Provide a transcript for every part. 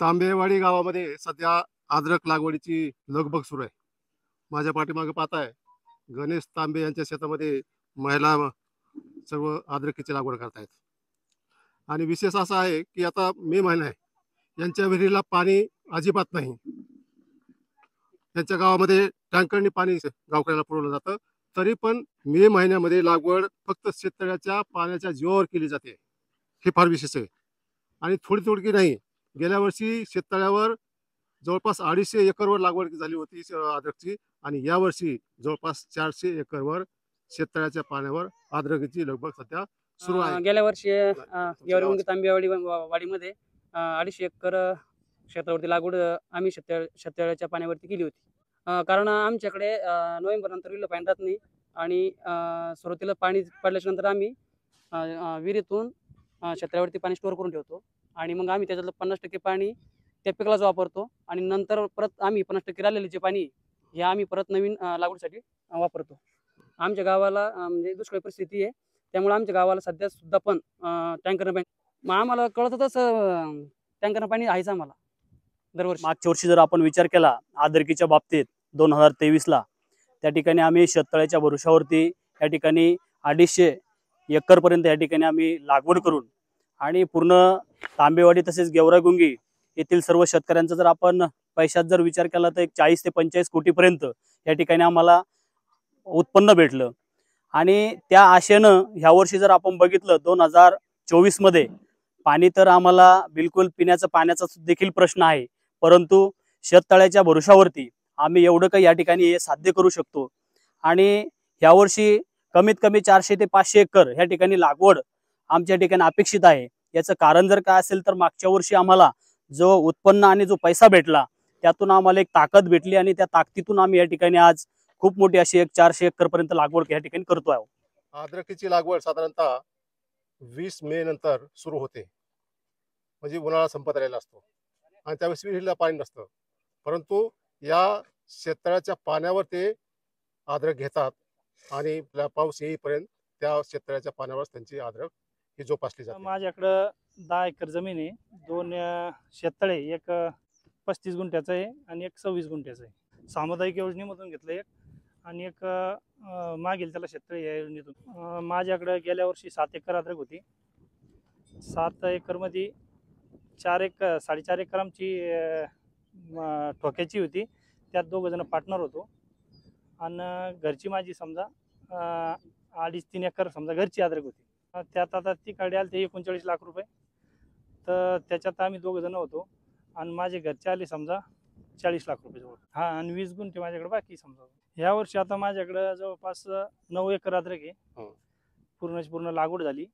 तांबेवाडी गावामध्ये सध्या अद्रक लागवडीची लगबग सुरू आहे. माझ्या पाठीमागे पाहताय गणेश तांबे यांच्या शेतामध्ये महिला सर्व अद्रकीची लागवड करतायत. आणि विशेष असा आहे की आता मे महिना आहे, यांच्या विहिरीला पाणी अजिबात नाही. त्यांच्या गावामध्ये टँकरनी पाणी गावकऱ्याला पुरवलं जातं. तरी पण मे महिन्यामध्ये लागवड फक्त शेततळ्याच्या पाण्याच्या जीवावर केली जाते. हे फार विशेष आहे. आणि थोडी नाही, गेल्या वर्षी शेततळ्यावर जवळपास 250 एकरवर लागवड झाली होती अद्रकची. आणि यावर्षी जवळपास 400 एकरवर शेततळ्याच्या पाण्यावर अद्रकीची लगबग सध्या सुरू आहे. गेल्या वर्षी तांबेवाडी वाडीमध्ये 250 एकर क्षेत्रावरती लागवड आम्ही शेततळ्याच्या पाण्यावरती केली होती. कारण आमच्याकडे नोव्हेंबर नंतर विहिरीला पाणी राहत नाही. आणि सुरुवातीला पाणी पडल्याच्या नंतर आम्ही विहिरीतून शेततळ्यावरती पाणी स्टोअर करून ठेवतो. आणि मग आम्ही त्याच्यातलं 50% पाणी त्या पिकालाच वापरतो. आणि नंतर परत आम्ही 50% राहिलेले जे पाणी हे आम्ही परत नवीन लागवडीसाठी वापरतो. आमच्या गावाला म्हणजे दुष्काळी परिस्थिती आहे, त्यामुळे आमच्या गावाला सध्या सुद्धा पण टँकरनं पाणी, मग आम्हाला कळतच टँकरनं पाणी आहेच आम्हाला दरवर्षी. मागच्या वर्षी जर आपण विचार केला अद्रकीच्या बाबतीत 2023ला, त्या ठिकाणी आम्ही शेततळ्याच्या भरोशावरती या ठिकाणी 250 एकरपर्यंत या ठिकाणी आम्ही लागवड करून आणि पूर्ण तांबेवाडी तसेच गेवराईगुंगी येथील सर्व शेतकऱ्यांचा जर आपण पैशात जर विचार केला तर 40 ते 45 कोटीपर्यंत या ठिकाणी आम्हाला उत्पन्न भेटलं. आणि त्या आशेनं ह्या वर्षी जर आपण बघितलं 2024 मध्ये पाणी तर आम्हाला बिलकुल पिण्याचा पाण्याचा देखील प्रश्न आहे, परंतु शेततळ्याच्या भरोशावरती आम्ही एवढं काही या ठिकाणी हे साध्य करू शकतो. आणि यावर्षी कमीत कमी 400 ते 500 एकर या ठिकाणी लागवड आमच्या ठिकाणी अपेक्षित आहे. याचं कारण जर काय असेल तर मागच्या वर्षी आम्हाला जो उत्पन्न आणि जो पैसा भेटला त्यातून आम्हाला एक ताकद भेटली आणि त्या ताकदीतून आम्ही या ठिकाणी आज खूप मोठी अशी 400 एकर पर्यंत लागवड या ठिकाणी करतो आहोत. अद्रकीची लागवड साधारणतः 20 मे नंतर सुरू होते, म्हणजे उन्हाळा संपत आलेला असतो आणि त्यावेळेस विहिरीला पाणी नसतं. परंतु या शेततळ्याच्या पाण्यावर ते अद्रक घेतात आणि पाऊस येईपर्यंत त्या शेततळ्याच्या पाण्यावर त्यांची अद्रक ही जोपासली जाते. माझ्याकडं 10 एकर जमीन आहे. 2 शेततळे, एक 35 गुंठ्याचं आहे आणि एक 26 गुंठ्याचं आहे. सामुदायिक योजनेमधून घेतलं एक, आणि एक मागील त्याला शेततळे या योजनेतून. माझ्याकडं गेल्या वर्षी 7 एकर अद्रक होती. 7 एकरमध्ये 4.5 एकर आमची ठोक्याची होती, त्यात 2 जण पार्टनर होतो. आणि घरची माझी समजा 2.5-3 एकर समजा घरची अद्रक होती. त्यात आता ती काढे आले ते 39 लाख रुपये. तर त्याच्यात आम्ही 2 जण होतो आणि माझे घरचे आले समजा 40 लाख रुपये जवळ. हा, आणि 20 गुंठे माझ्याकडे बाकी समजा. ह्या वर्षी आता माझ्याकडे जवळपास 9 एकर अद्रक आहे. पूर्ण लागवड झाली.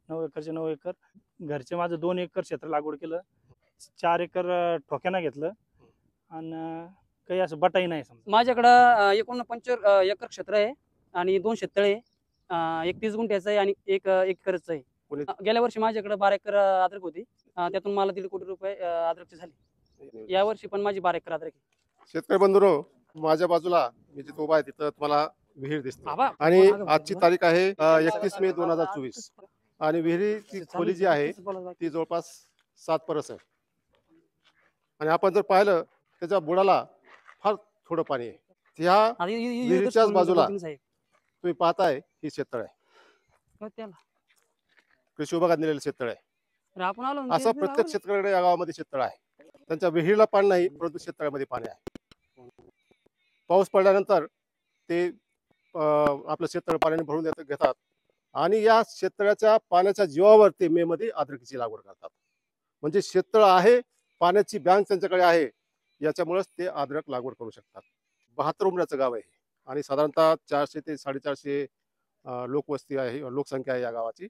9 एकरचे 9 एकर घरचे माझं 2 एकर क्षेत्र लागवड केलं. 4 एकर ठोक्यानं घेतलं आणि काही असं बटाई नाही समजा. माझ्याकडं 49 एकर क्षेत्र आहे आणि 2 शेततळे, 31 गुंठ्याचं आहे आणि 1 एकरचं आहे. गेल्या वर्षी माझ्याकडे 12 एकर अद्रक होती, त्यातून मला 1.5 कोटी रुपये अद्रकचे झाले. यावर्षी पण माझी 12 एकर अद्रक आहे. शेतकरी बंधूंनो, माझ्या बाजूला मी जिथे उभा आहे तिथं तुम्हाला विहीर दिसते आणि आजची तारीख आहे 31 मे 2024 आणि विहिरीची खोली जी आहे ती जवळपास 7 परस आहे. आणि आपण जर पाहिलं त्याच्या बुडाला फार थोडं पाणी आहे. त्या विहिरीच्याच बाजूला तुम्ही पाहताय ही शेततळ आहे, कृषी विभागात दिलेलं शेततळ आहे. असं प्रत्येक शेतकऱ्याकडे या गावामध्ये शेततळ आहे. त्यांच्या विहिरीला पाणी नाही, परंतु शेततळ्यामध्ये पाणी आहे. पाऊस पडल्यानंतर ते आपलं शेततळ पाण्याने भरून घेतात आणि या शेततळ्याच्या पाण्याच्या जीवावर ते मे मध्ये अद्रकीची लागवड करतात. म्हणजे शेततळ आहे, पाण्याची बँक त्यांच्याकडे आहे, याच्यामुळेच ते अद्रक लागवड करू शकतात. 72 उमऱ्याचं गाव आहे आणि साधारणतः 400 ते 450 लोकवस्ती आहे, लोकसंख्या आहे या गावाची.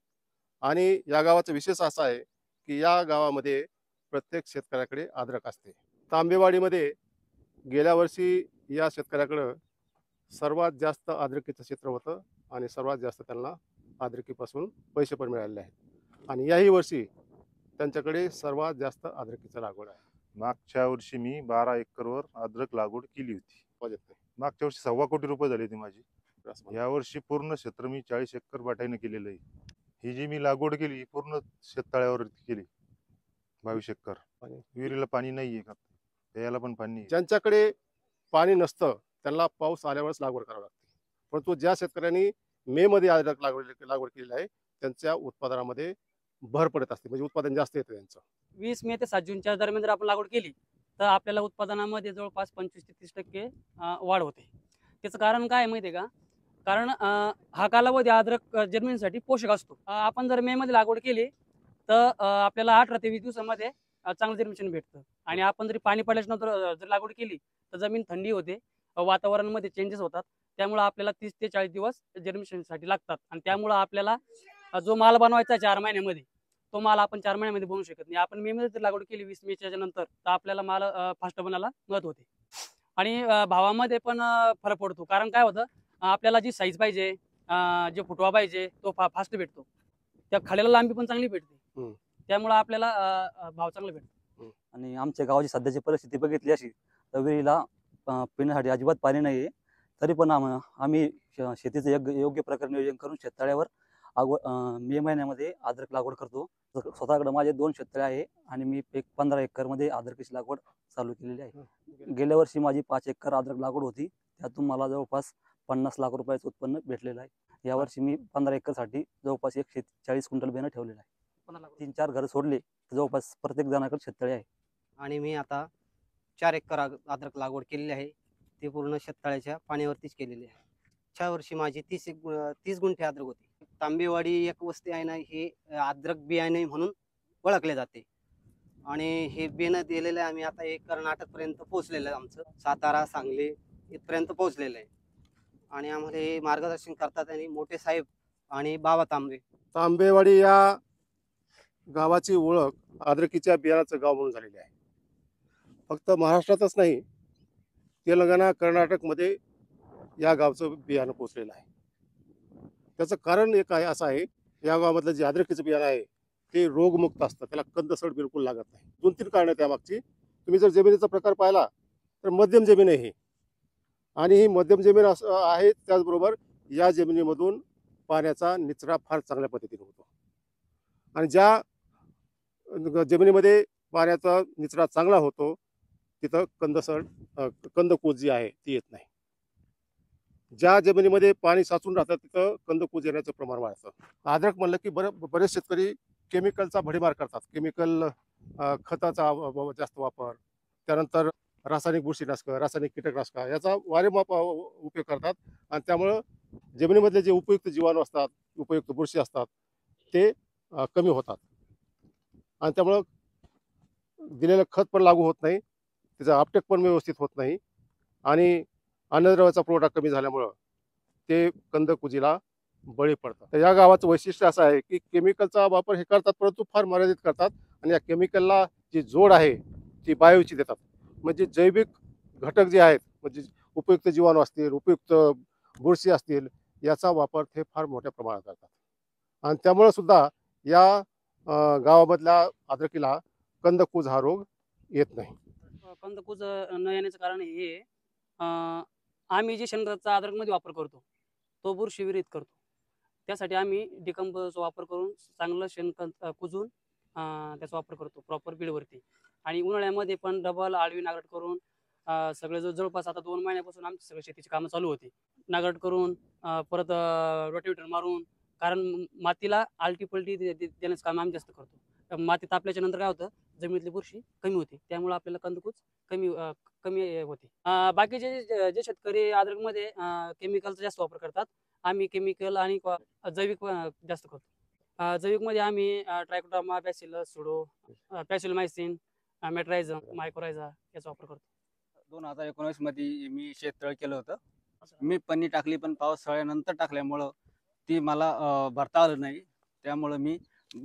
आणि या गावाचा विशेष असा आहे की या गावामध्ये प्रत्येक शेतकऱ्याकडे अद्रक असते. तांबेवाडीमध्ये गेल्या वर्षी या शेतकऱ्याकडं सर्वात जास्त अद्रकीचं क्षेत्र होतं आणि सर्वात जास्त त्यांना अद्रकीपासून पैसे पण मिळालेले आहेत. आणि याही वर्षी त्यांच्याकडे सर्वात जास्त अद्रकीचं लागवड आहे. मागच्या वर्षी मी 12 एकरवर अद्रक लागवड केली होती. मागच्या वर्षी 1.25 कोटी रुपये झाले होते माझी. या वर्षी पूर्ण क्षेत्र मी 40 एकर बाटाईने केलेलं आहे. ही जी मी लागवड केली पूर्ण शेततळ्यावर केली. 22 एकर. पाणी. विहिरीला पाणी नाहीये का? प्यायला पण पाणी नाहीये. ज्यांच्याकडे पाणी नसतं त्यांना पाऊस आल्यावरच लागवड करावी लागते. परंतु ज्या शेतकऱ्यांनी मे मध्ये अद्रक लागवड केलेली आहे त्यांच्या उत्पादनामध्ये भर पडत असते, म्हणजे उत्पादन जास्त येतं त्यांचं. 20 मे ते 7 जूनच्या दरम्यान जर आपण लागवड केली तर आपल्याला उत्पादनामध्ये जवळपास 25 ते 30% वाढ होते. त्याचं कारण काय आहे माहिती आहे का? कारण हा कालावधी अद्रक जर्मिनीसाठी पोषक असतो. आपण जर मे मध्ये लागवड केली तर आपल्याला 18 ते 20 दिवसामध्ये चांगलं जर्मिनेशन भेटतं. आणि आपण जरी पाणी पडल्याच्या नंतर जर लागवड केली तर जमीन थंडी होते, वातावरणामध्ये चेंजेस होतात, त्यामुळे आपल्याला 30 ते 40 दिवस जर्मिनेशनसाठी लागतात. आणि त्यामुळं आपल्याला जो माल बनवायचा 4 महिन्यामध्ये तो माल आपण 4 महिन्यामध्ये बनवू शकत नाही. आपण मे मध्ये जर लागवड केली 20 मेच्या नंतर तर आपल्याला माल फास्ट बनायला मदत होते. आणि भावामध्ये पण फरक पडतो. कारण काय होतं, आपल्याला जी साईज पाहिजे, जे फुटवा पाहिजे तो फास्ट भेटतो. त्या खाल्याला लांबी पण चांगली भेटते. त्यामुळं आपल्याला भाव चांगला भेटतो. आणि आमच्या गावाची सध्याची परिस्थिती बघितली अशी तर विहिरीला पिण्यासाठी अजिबात पाणी नाही आहे. तरी पण आम्ही शेतीचं योग्य प्रकारे नियोजन करून शेततळ्यावर मे महिन्यामध्ये अद्रक लागवड करतो. स्वतःकडे माझे 2 शेततळे आहे आणि मी 15 एकरमध्ये अद्रकीची लागवड चालू केलेली आहे. गेल्या वर्षी माझी 5 एकर अद्रक लागवड होती. त्यातून मला जवळपास 50 लाख रुपयाचं उत्पन्न भेटलेलं आहे. यावर्षी मी 15 एकरसाठी जवळपास 140 क्विंटल बियाणं ठेवलेलं आहे. 3-4 घरं सोडले तर जवळपास प्रत्येक जणाकडे शेततळे आहे. आणि मी आता 4 एकर अद्रक लागवड केलेली आहे. ती पूर्ण शेततळ्याच्या पाण्यावरतीच केलेली आहे. च्या वर्षी माझी 30 गुंठे अद्रक होती. तांबेवाडी एक वस्ती आहे ना, हे अद्रक बियाणे म्हणून ओळखले जाते. आणि हे बियाणं दिलेलं आहे आम्ही आता हे कर्नाटकपर्यंत पोहोचलेलं आहे. आमचं सातारा, सांगली इथपर्यंत पोहोचलेलं आहे. आणि आम्हाला हे मार्गदर्शन करतात आणि मोठे साहेब आणि बाबा तांबे. तांबेवाडी या गावाची ओळख अद्रकीच्या बियाणाचं गाव म्हणून झालेली आहे. फक्त महाराष्ट्रातच नाही, तेलंगणा, कर्नाटकमध्ये या गावचं बियाणं पोचलेलं आहे. त्याचं कारण एक आहे असं आहे, या गावामधलं जे अद्रकीचं बियाणं आहे ते रोगमुक्त असतं, त्याला कंदसड बिलकुल लागत नाही. 2-3 कारणं त्यामागची. तुम्ही जर जमिनीचा प्रकार पाहिला तर मध्यम जमीन आहे ही, आणि ही मध्यम जमीन आहे. त्याचबरोबर या जमिनीमधून पाण्याचा निचरा फार चांगल्या पद्धतीने होतो. आणि ज्या जमिनीमध्ये पाण्याचा निचरा चांगला होतो तिथं कंदकूज जी आहे ती येत नाही. ज्या जमिनीमध्ये पाणी साचून राहतं तिथं कंदकूज येण्याचं प्रमाण वाढतं. अद्रक म्हणलं की बरेच शेतकरी केमिकलचा भडीमार करतात. केमिकल खताचा जास्त वापर, त्यानंतर रासायनिक बुरशीनाशक, रासायनिक कीटकनाशक याचा वारेमाप उपयोग करतात. आणि त्यामुळं जमिनीमधले जे उपयुक्त जीवाणू असतात, उपयुक्त बुरशी असतात ते कमी होतात. आणि त्यामुळं दिलेलं खत पण लागू होत नाही, त्याचा अपटेक पण व्यवस्थित होत नाही, आणि अन्नद्रव्याचा पुरवठा कमी झाल्यामुळं ते कंदकुजीला बळी पडतात. तर या गावाचं वैशिष्ट्य असं आहे की केमिकलचा वापर हे करतात परंतु फार मर्यादित करतात. आणि या केमिकलला जी जोड आहे ती बायोची देतात. म्हणजे जैविक घटक जे आहेत, म्हणजे उपयुक्त जीवाणू असतील, उपयुक्त बुरशी असतील, याचा वापर ते फार मोठ्या प्रमाणात करतात. आणि त्यामुळं सुद्धा या गावामधल्या अद्रकीला कंदकूज हा रोग येत नाही. कंदकूज न येण्याचं कारण हे आम्ही जे शेणखताचा अद्रकमध्ये वापर करतो तो बुरशी विरहित करतो. त्यासाठी आम्ही डिकंपोजचा वापर करून चांगलं शेणखत कुजून त्याचा वापर करतो प्रॉपर बीडवरती. आणि उन्हाळ्यामध्ये पण डबल आडवी नांगरट करून सगळे जवळपास आता 2 महिन्यापासून आमची सगळी शेतीची कामं चालू होती. नांगरट करून परत रोटेवेटर मारून, कारण मातीला आलटी पलटी देण्याचं काम आम्ही जास्त करतो. माती तापल्याच्या नंतर काय होतं, जमिनीतली बुरशी कमी होते, त्यामुळे आपल्याला कंदकूज कमी होते. बाकीचे जे शेतकरी अद्रकमध्ये केमिकलचा जास्त वापर करतात, आम्ही केमिकल आणि जैविक जास्त करतो. जैविकमध्ये आम्ही ट्रायकोडर्मा, बॅसिलस, सुडो, पॅसिलोमायसिन, मेट्रायझम, मायक्रोरायझा याचा वापर करतो. 2019 मध्ये मी शेततळ केलं होतं. मी पन्नी टाकली, पण पावसाळ्यानंतर टाकल्यामुळं ती मला भरता आलं नाही. त्यामुळं मी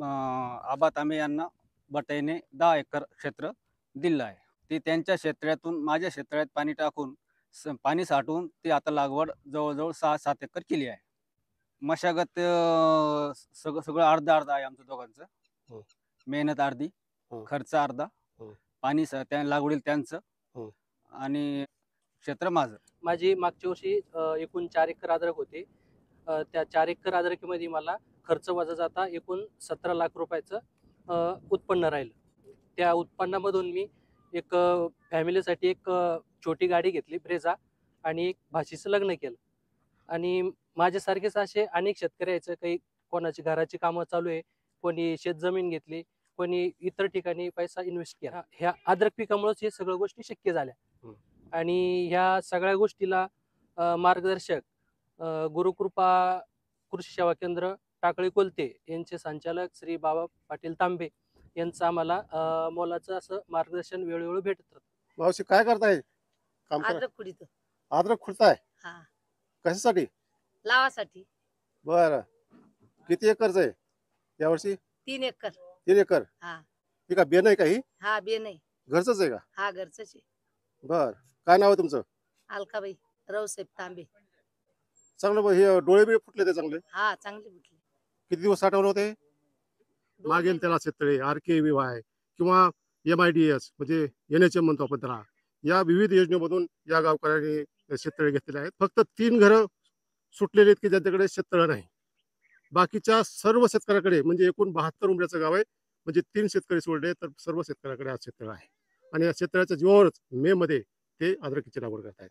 आबा तांबे यांना बटाईने 10 एकर क्षेत्र दिलं आहे. ते त्यांच्या क्षेत्रातून माझ्या क्षेत्रात पाणी टाकून पाणी साठवून ती आता लागवड जवळजवळ 6-7 एकर केली आहे. मशागत सगळं अर्धा आहे आमचं दोघांचं. मेहनत अर्धी, खर्च अर्धा, पाणी त्या लागवडील त्यांचं आणि क्षेत्र माझं. माझी मागच्या वर्षी एकूण 4 एकर अद्रक होते. त्या 4 एकर अद्रकीमध्ये मला खर्च वजा जाता एकूण 17 लाख रुपयाचं उत्पन्न राहिलं. त्या उत्पन्नामधून मी एक फॅमिलीसाठी एक छोटी गाडी घेतली ब्रेझा आणि एक भाचीचं लग्न केलं. आणि माझ्यासारखेच असे अनेक शेतकरी यायचं, काही कोणाची घराची कामं चालू आहे, कोणी शेतजमीन घेतली, कोणी इतर ठिकाणी पैसा इन्व्हेस्ट केला. ह्या अद्रक पिकामुळेच हे सगळ्या गोष्टी शक्य झाल्या. आणि ह्या सगळ्या गोष्टीला मार्गदर्शक गुरुकृपा कृषी सेवा केंद्र टाकळी कोलते यांचे संचालक श्री बाबा पाटील तांबे यांचं आम्हाला मोलाचं असं मार्गदर्शन वेळोवेळी भेटत राहतं. मावशी काय करताय? काम करा. अद्रक खुडीत अद्रक खुडताय हा कशासाठी? लावासाठी बर, किती एकरच आहे यावर्षी? 3 एकर 3 एकर. हा ठीक आहे, बियाणं आहे का ही? हा बे नाही घरचंच आहे का? हा घरचंच आहे. बर, काय नाव आहे तुमचं? अलकाबाई रावसाहेब तांबे. चांगलं. हे डोळे बिळे फुटले ते चांगले? हा चांगली बुटली. किती दिवस साठवलं होते? मागेल त्याला शेततळे, RKVY किंवा MIDS म्हणजे NHM म्हणतो आपण त्याला, या विविध योजनेमधून या गावकऱ्यांनी शेततळे घेतलेले आहेत. फक्त 3 घरं सुटलेली आहेत की ज्यांच्याकडे शेततळं नाही. बाकीच्या सर्व शेतकऱ्याकडे, म्हणजे एकूण 72 उमऱ्याचं गाव आहे, म्हणजे 3 शेतकरी सोडले तर सर्व शेतकऱ्याकडे आज शेततळं आहे. आणि या शेततळ्याच्या जीवावरच मे मध्ये ते अद्रकीची लागवड करतायत.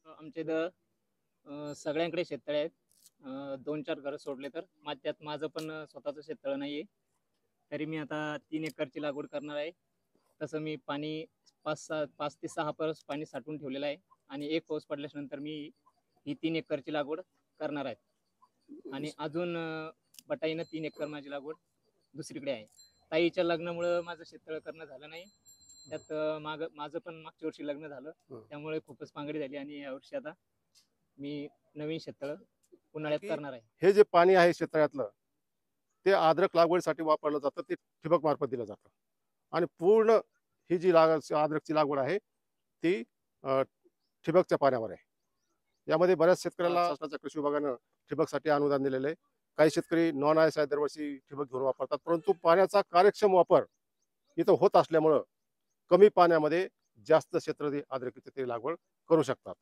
आमच्या इथं सगळ्यांकडे शेततळे आहेत. 2-4 घरं सोडले तर त्यात माझं पण स्वतःचं शेततळं नाहीये. तरी मी आता 3 एकरची लागवड करणार आहे. तसं मी पाणी 5 ते 6 परस पाणी साठवून ठेवलेलं आहे आणि 1 पाऊस पडल्याच्या नंतर मी ही 3 एकरची लागवड करणार आहे. आणि अजून बटाईनं 3 एकर माझी लागवड दुसरीकडे आहे. ताईच्या लग्नामुळं माझं शेततळं करणं झालं नाही. त्यात माझं पण मागच्या वर्षी लग्न झालं, त्यामुळे खूपच पांगडी झाली आणि यावर्षी आता मी नवीन शेततळं उन्हाळ्यात करणार आहे. हे जे पाणी आहे शेततळ्यातलं ते अद्रक लागवडीसाठी वापरलं जातं, ते ठिबक मार्फत दिलं जातं. आणि पूर्ण ही जी अद्रकची लागवड आहे ती ठिबकच्या पाण्यावर आहे. यामध्ये बऱ्याच शेतकऱ्याला शासनाच्या कृषी विभागानं ठिबकसाठी अनुदान दिलेलं आहे. काही शेतकरी नॉन ISI दरवर्षी ठिबक घेऊन वापरतात, परंतु पाण्याचा कार्यक्षम वापर इथं होत असल्यामुळं कमी पाण्यामध्ये जास्त क्षेत्र अद्रकीची ते लागवड करू शकतात.